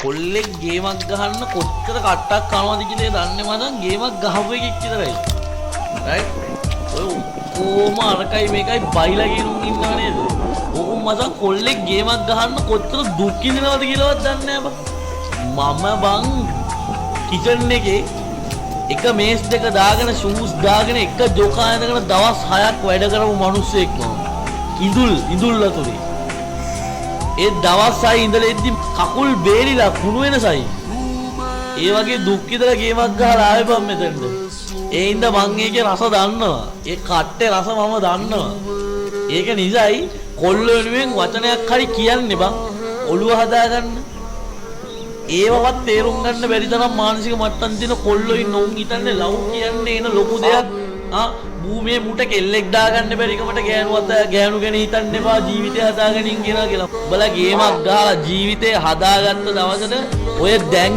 කොල්ලෙක් ගේමක් ගහන්න කොච්චර කට්ටක් කනවද කියලා දන්නේ මචං ගේමක් ගහපු එකෙක් විතරයි. රයිට්? ඔය කොහොම අරකයි මේකයි බයිලා කියනුන් ඉන්නව නේද? ඕක මචං කොල්ලෙක් ගේමක් ගහන්න කොච්චර දුක් විඳිනවද කියලාවත් දන්නේ නැහැ මම බං කිචන් එකේ එක මේස් දෙක දාගෙන ෂූස් දාගෙන එක ජොකා ඇඳගෙන දවස් 6ක් වැඩ කරපු මිනිස්සෙක් මම. ඉඳුල් අතුරේ. ඒ දවස් 6 ඉඳලා එද්දි කකුල් බේරිලා කුණු වෙනසයි. ඒ වගේ දුක් විඳලා ගේමක් ගහලා ආවේ බම් මෙතනද. ඒ ඉඳ මං ඒකේ රස දන්නවා. ඒ කට්ටේ රස මම දන්නවා. ඒක නිසායි කොල්ල වෙනුවෙන් වචනයක් හරි කියන්නේ බං. ඔළුව හදාගන්න. ඒවවත් තේරුම් ගන්න බැරි තරම් මානසික මට්ටම් දින කොල්ලෝ ඉන්න උන් හිතන්නේ ලව් කියන්නේ එන ලොකු දෙයක්. භූමියේ මුට කෙල්ලෙක් දාගන්න බැරි කමට ගෑනු ගැන හිතන්න එපා ජීවිතය හදාගනින් කියලා. උඹලා ගේමක් ගහලා ජීවිතේ හදාගත්ත දවසට ඔය දැන්